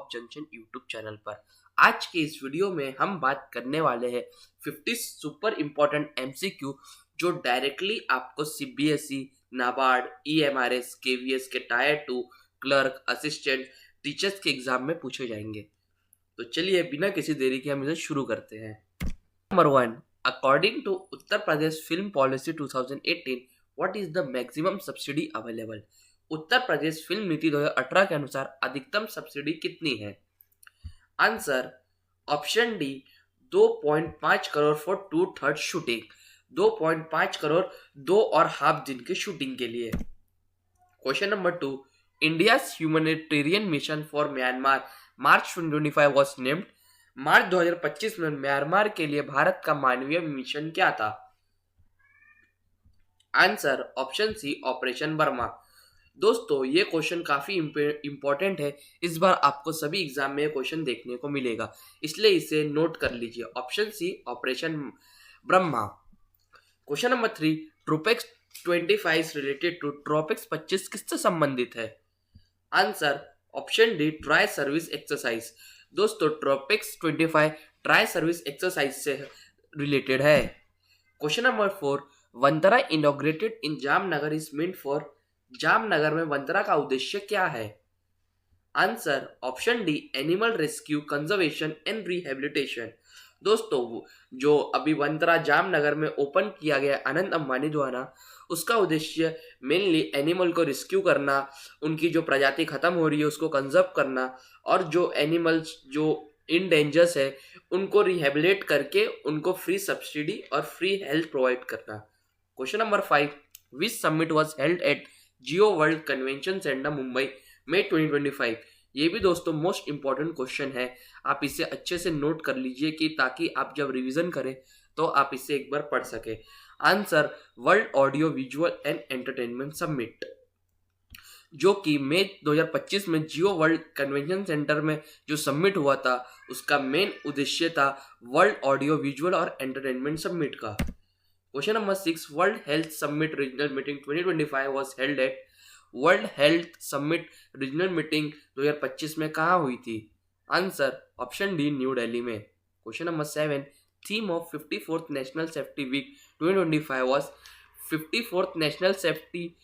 Top junction YouTube channel पर। आज के इस वीडियो में हम बात करने वाले हैं 50 सुपर इम्पोर्टेंट एमसीक्यू जो डायरेक्टली आपको सीबीएसई, नाबार्ड, ईएमआरएस, केवीएस के टायर 2, क्लर्क, असिस्टेंट, टीचर्स के एग्जाम में पूछे जाएंगे। तो चलिए बिना किसी देरी के हम इसे शुरू करते हैं। Number 1, according to Uttar Pradesh film policy 2018, what is the maximum subsidy available? Uttar Pradesh film नीति 2018 के अनुसार अधिकतम सब्सिडी कितनी है? Answer option D 2.5 crore for 2/3 shooting. 2.5 crore 2.5 दिन के शूटिंग के लिए। Question number 2, India humanitarian mission for Myanmar March 2025 was named. March 2025 में म्यांमार के लिए भारत का मानवीय मिशन क्या था? Answer option C operation Burma. दोस्तों ये क्वेश्चन काफी इंपॉर्टेंट है। इस बार आपको सभी एग्जाम में क्वेश्चन देखने को मिलेगा, इसलिए इसे नोट कर लीजिए। Option C operation Brahma. Question number 3, TROPEX 25 related to TROPEX 25 किससे संबंधित है? Answer option D tri service exercise. दोस्तों ट्रोपेक्स 25 ट्राई सर्विस एक्सरसाइज से रिलेटेड है। Question number 4, Vantara inaugurated in Jamnagar is meant for. Jamnagar में वंतरा का उद्देश्य क्या है? Answer option D animal rescue, conservation and rehabilitation. दोस्तों जो अभी वंतरा जामनगर में ओपन किया गया अनंत अंबानी द्वारा, उसका उद्देश्य मेनली एनिमल को रेस्क्यू करना, उनकी जो प्रजाति खत्म हो रही है उसको कंजर्व करना, और जो एनिमल्स जो इन डेंजर्स है उनको रिहेबिलिटेट करके उनको फ्री सब्सिडी और फ्री हेल्थ प्रोवाइड करना। Question number 5, which summit was held at Jio world convention centre Mumbai May 2025। ये भी दोस्तों मोस्ट इंपॉर्टेंट क्वेश्चन है, आप इसे अच्छे से नोट कर लीजिए कि ताकि आप जब रिवीजन करें तो आप इसे एक बार पढ़ सके। Answer world audio visual and entertainment summit, जो कि मई 2025 में जियो वर्ल्ड कन्वेंशन सेंटर में जो समिट हुआ था, उसका मेन उद्देश्य था वर्ल्ड ऑडियो विजुअल और एंटरटेनमेंट समिट का। Question number 6, world health summit regional meeting 2025 was held at. World health summit regional meeting 2025 में कहाँ हुई थी? Answer option D new Delhi में। Question number 7, theme of 54th national safety week 2025 was. 54th national safety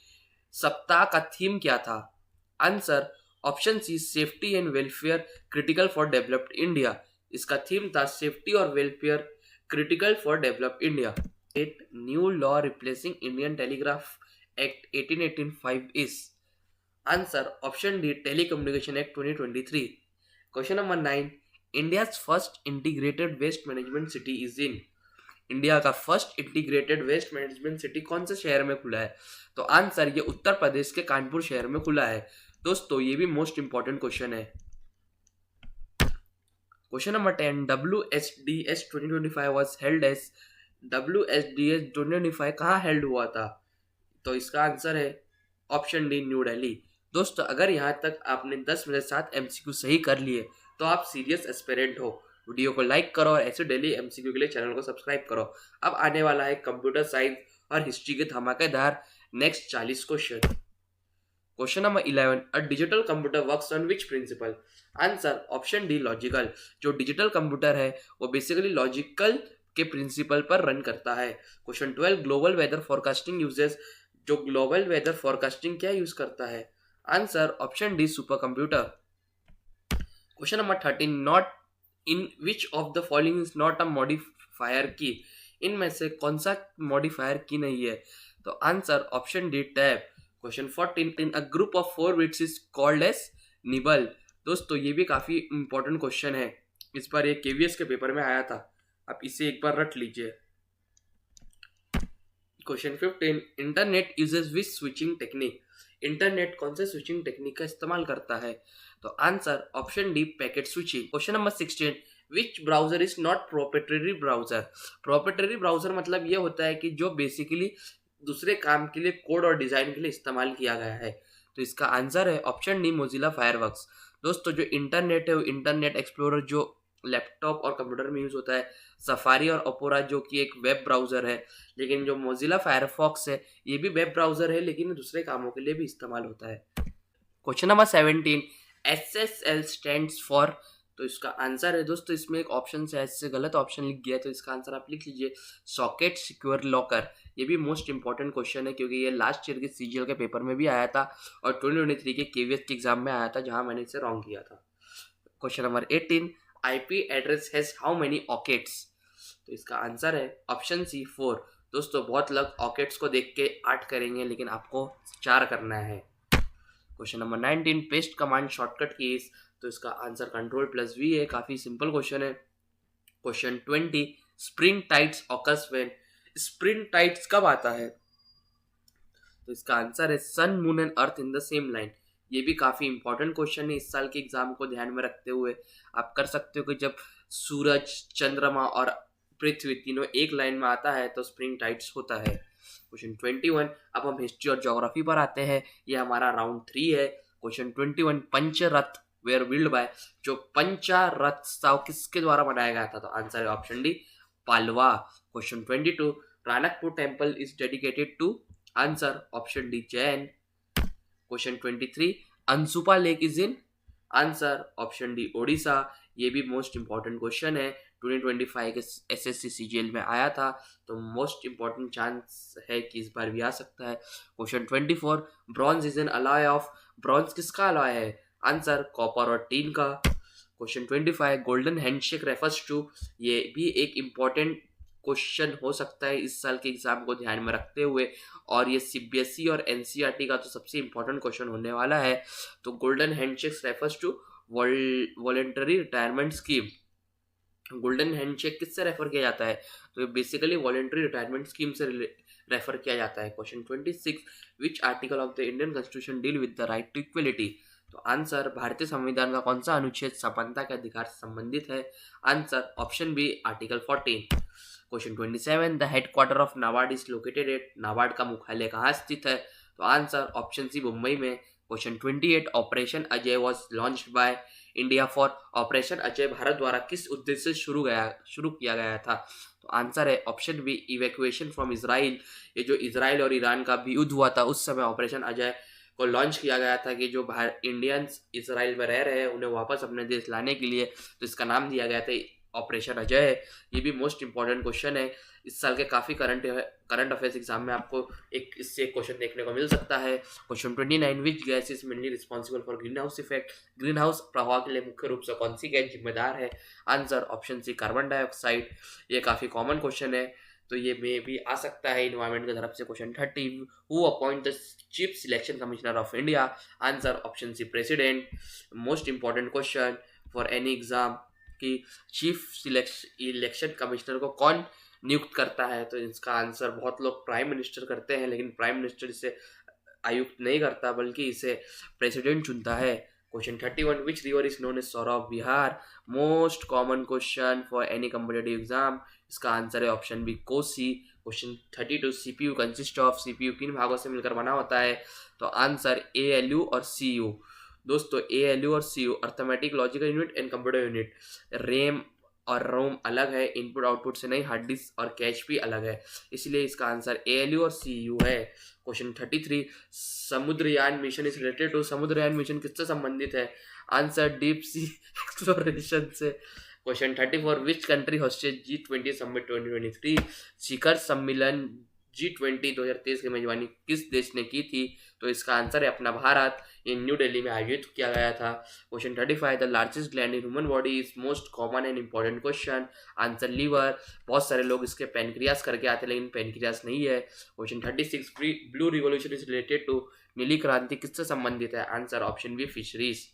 सप्ताह का theme क्या था? Answer option C safety and welfare critical for developed India. इसका थीम था सेफ्टी और welfare critical for developed India. New law replacing Indian telegraph act 1885 is. Answer option D telecommunication act 2023। Question number 9, India's first integrated waste management city is in. India का first integrated waste management city कौन से शहर में खुला है? तो answer ये उत्तर प्रदेश के कानपुर शहर में खुला है। दोस्तों ये भी मोस्ट इंपॉर्टेंट क्वेश्चन है। Question number 10, WSDS 2025 was held as. WSDS 2025 कहाँ हेल्ड हुआ था? तो इसका आंसर है ऑप्शन डी न्यू दिल्ली। दोस्तों अगर यहाँ तक आपने 10 में से 7 MCQ सही कर लिए तो आप सीरियस एस्पिरेंट हो। वीडियो को लाइक करो और ऐसे डेली MCQ के लिए चैनल को सब्सक्राइब करो। अब आने वाला है कंप्यूटर साइंस और हिस्ट्री के धमाकेदार next 40 question. Question number 11, a digital computer works on which principle? Answer option D logical. जो डिजिटल कंप्यूटर है वो बेसिकली लॉजिकल के प्रिंसिपल पर रन करता है। Question 12, global weather forecasting uses. जो ग्लोबल वेदर फोरकास्टिंग क्या यूज करता है? Answer option D super computer. Question number 13, not in which of the following is not a modifier key. इनमें से कौन सा मॉडिफायर की नहीं है? तो answer option D tab. Question 14, a group of 4 bits is called as nibble. दोस्तों ये भी काफी इंपॉर्टेंट क्वेश्चन है, इस बार ये केवीएस के पेपर में आया था, आप इसे एक बार रट लीजिए। क्वेश्चन 15, इंटरनेट यूजेस विच स्विचिंग टेक्निक। इंटरनेट कौन से स्विचिंग टेक्निक का इस्तेमाल करता है? तो answer option D packet switching. Question number 16, which browser is not proprietary browser. Proprietary browser मतलब ये होता है कि जो बेसिकली दूसरे काम के लिए कोड और डिजाइन के लिए इस्तेमाल किया गया है। तो इसका आंसर है ऑप्शन डी मोजिला फायरवर्क्स। दोस्तों जो इंटरनेट है वो इंटरनेट एक्सप्लोरर जो लैपटॉप और कंप्यूटर में यूज होता है, सफारी और ओपेरा जो कि एक वेब ब्राउजर है, लेकिन जो मोजिला फायरफॉक्स है ये भी वेब ब्राउजर है लेकिन दूसरे कामों के लिए भी इस्तेमाल होता है। Question number 17, SSL stands for, तो इसका आंसर है दोस्तों, इसमें एक ऑप्शन है इससे गलत ऑप्शन लिख गया है, तो इसका आंसर आप लिख लीजिए सॉकेट सिक्योर लॉकर। ये भी मोस्ट इंपॉर्टेंट क्वेश्चन है क्योंकि ये लास्ट ईयर के CGL के पेपर में भी आया था और 2023 के KVS के एग्जाम में आया था, जहां मैंने इसे रॉन्ग किया था। Question number 18, IP address has how many octets, तो इसका आंसर है ऑप्शन सी 4। दोस्तों बहुत लोग ऑकेट्स को देख के 8 करेंगे, लेकिन आपको 4 करना है। Question number 19, paste command shortcut keys, तो इसका आंसर Ctrl+V है, काफी सिंपल क्वेश्चन है। Question 20, spring tides occurs when, spring tides कब आता है, तो इसका आंसर है sun moon and earth in the same line. ये भी काफी इंपॉर्टेंट क्वेश्चन है, इस साल के एग्जाम को ध्यान में रखते हुए आप कर सकते हो कि जब सूरज, चंद्रमा और पृथ्वी तीनों एक लाइन में आता है तो स्प्रिंग टाइड्स होता है। क्वेश्चन 21, अब हम हिस्ट्री और ज्योग्राफी पर आते हैं, ये हमारा राउंड 3 है। Question 21, Pancharath were built by, जो पंचारथ किसके द्वारा बनाया गया था, तो आंसर है ऑप्शन डी पालवा। Question 22, Ranakpur temple is dedicated to, answer option D Jain. Question 23, Ansupa lake is in, answer option D Odisha. ये भी मोस्ट इंपॉर्टेंट क्वेश्चन है, 2025 के SSC CGL में आया था, तो मोस्ट इंपॉर्टेंट चांस है कि इस बार भी आ सकता है। Question 24, bronze is an alloy of, bronze किसका अलॉय है, आंसर कॉपर और टीन का। Question 25, golden handshake refers to, ये भी एक इम्पॉर्टेंट क्वेश्चन हो सकता है इस साल के एग्जाम को ध्यान में रखते हुए, और ये CBSE और NCERT का तो सबसे इम्पोर्टेंट क्वेश्चन होने वाला है। तो golden handshake refers to voluntary retirement scheme, golden handshake किससे रेफर किया जाता है, तो बेसिकली वॉलंटरी रिटायरमेंट स्कीम से रेफर किया जाता है। Question 26, which article of the Indian constitution deal with the right to equality, तो आंसर भारतीय संविधान का कौन सा अनुच्छेद समानता के अधिकार से संबंधित है, answer option B article 14। Question 27, the headquarter of NABARD is located at, NABARD का मुख्यालय कहाँ स्थित है, तो आंसर ऑप्शन सी मुंबई में। Question 28, operation Ajay was launched by India for, operation Ajay Bharat द्वारा किस उद्देश्य से शुरू किया गया था, तो आंसर है option B evacuation from Israel. ये जो इजराइल और ईरान का भी युद्ध हुआ था उस समय ऑपरेशन अजय को लॉन्च किया गया था कि जो इंडियंस इजराइल में रह रहे हैं उन्हें वापस अपने देश लाने के लिए, तो इसका नाम दिया गया था ऑपरेशन अजय है। ये भी मोस्ट इंपॉर्टेंट क्वेश्चन है, इस साल के काफ़ी करंट अफेयर्स एग्जाम में आपको इससे क्वेश्चन देखने को मिल सकता है। Question 29, which gas is mainly responsible for green house effect, green house प्रभाव के लिए मुख्य रूप से कौन सी गैस जिम्मेदार है, answer option C carbon dioxide. ये काफ़ी कॉमन क्वेश्चन है, तो ये में भी आ सकता है इन्वायरमेंट की तरफ से। Question 30, who appoint the chief selection commissioner of India, answer option C president. Most important question for any exam कि चीफ इलेक्शन कमिश्नर को कौन नियुक्त करता है, तो इसका आंसर बहुत लोग प्राइम मिनिस्टर करते हैं, लेकिन प्राइम मिनिस्टर इसे आयुक्त नहीं करता बल्कि इसे प्रेसिडेंट चुनता है। Question 31, which river is known as sorrow of Bihar, most common question for any competitive exam, इसका आंसर है option B Kosi. Question 32, CPU consist of, CPU किन भागों से मिलकर बना होता है, तो आंसर ALU और CU। दोस्तों ALU और CU arithmetic logical unit and computer unit, RAM और रोम अलग है, इनपुट आउटपुट से नहीं, हार्ड डिस्क और कैश भी अलग है, इसलिए इसका आंसर ALU और CU है। Question 33, Samudrayaan mission is related to, Samudrayaan mission किससे संबंधित है, आंसर डीप सी एक्सप्लोरेशन से। Question 34, which country hosted G20 summit 2023, शिखर सम्मेलन G20 2023 की मेजबानी किस देश ने की थी, तो इसका आंसर है अपना भारत, ये न्यू दिल्ली में आयोजित किया गया था। Question 35, the largest gland in human body is most common and important question, answer liver. बहुत सारे लोग इसके पेनक्रियास करके आते हैं लेकिन पेनक्रियास नहीं है। Question 36, blue revolution is related to, नीली क्रांति किससे संबंधित है, answer option B fisheries.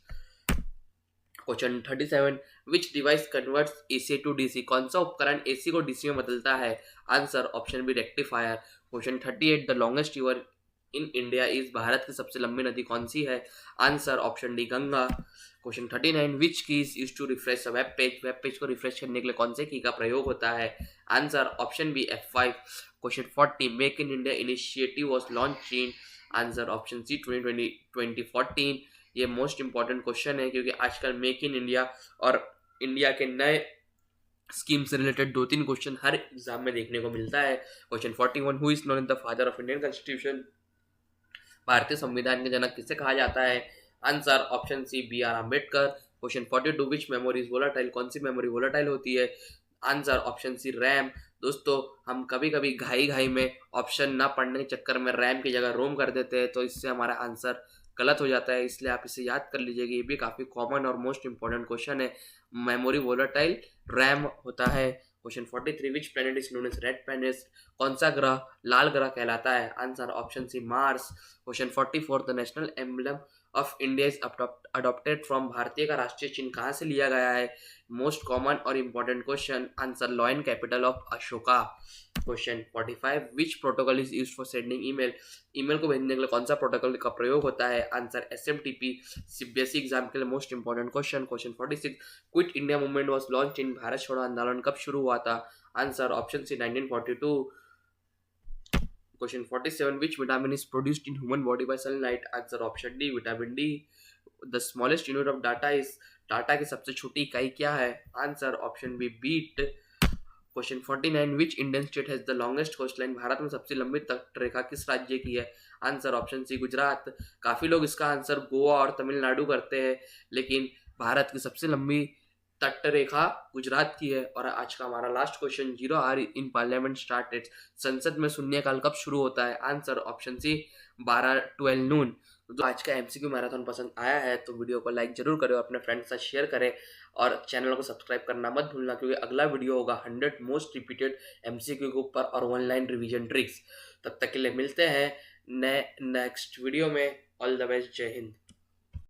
Question 37, which device converts AC to DC, कौन सा उपकरण AC को DC में बदलता है, answer option B rectifier. Question 38, the longest river in India is, भारत की सबसे लंबी नदी कौन सी है, answer option D Ganga. Question 39, which keys use to refresh a web page को रिफ्रेश करने के लिए कौन से की का प्रयोग होता है, answer option B F5। Question 40, make in India initiative was launch in, answer option C 2014। ये मोस्ट इंपॉर्टेंट क्वेश्चन है क्योंकि आजकल मेक इन इंडिया और इंडिया के नए स्कीम से रिलेटेड 2-3 क्वेश्चन हर एग्जाम में देखने को मिलता है। Question 41, who is known the father of Indian constitution, भारतीय संविधान के जनक किसे कहा जाता है, answer option C B R Ambedkar. Question 42 which memory is volatile, कौन सी मेमोरी वोलाटाइल होती है? Answer option C RAM. दोस्तों हम कभी कभी घाई घाई में ऑप्शन ना पढ़ने के चक्कर में रैम की जगह रोम कर देते हैं, तो इससे हमारा आंसर गलत हो जाता है, इसलिए आप इसे याद कर लीजिएगा। ये भी काफ़ी कॉमन और मोस्ट इंपॉर्टेंट क्वेश्चन है। मेमोरी वोलाटाइल रैम होता है। Question 43 which planet is known as red planet, कौन सा ग्रह लाल ग्रह कहलाता है? Answer option C Mars. Question 44 the national emblem of India is adopted from, भारतीय का राष्ट्रीय चिन्ह कहाँ से लिया गया है? मोस्ट कॉमन और important question. Answer lion capital of Ashoka. Question 45 which protocol is used for sending email, email को भेजने के लिए कौन सा प्रोटोकॉल का प्रयोग होता है? Answer SMTP। सीबीएसई एग्जाम के लिए most important question. Question 46 quit India movement was launch in, भारत छोड़ो आंदोलन कब शुरू हुआ था? Answer option C 1942। Question 47 which vitamin is produced in human body by sunlight? Answer option D vitamin D. The smallest unit of data is, data की सबसे छोटी इकाई क्या है? Answer option B bit. Question 49 which Indian state has the longest coast line, Bharat में सबसे लंबी तट रेखा किस राज्य की है? Answer option C Gujarat. काफी लोग इसका आंसर गोवा और तमिलनाडु करते हैं, लेकिन भारत की सबसे लंबी तट रेखा गुजरात की है। और आज का हमारा last question, 0 hour in parliament started, संसद में शून्यकाल कब शुरू होता है? Answer option C 12 noon. तो आज का MCQ मैराथन पसंद आया है तो वीडियो को लाइक जरूर करें और अपने फ्रेंड्स के साथ शेयर करें, और चैनल को सब्सक्राइब करना मत भूलना, क्योंकि अगला वीडियो होगा 100 मोस्ट रिपीटेड MCQ के ऊपर और ऑनलाइन रिवीजन ट्रिक्स। तब तक के लिए मिलते हैं नेक्स्ट वीडियो में। ऑल द बेस्ट, जय हिंद।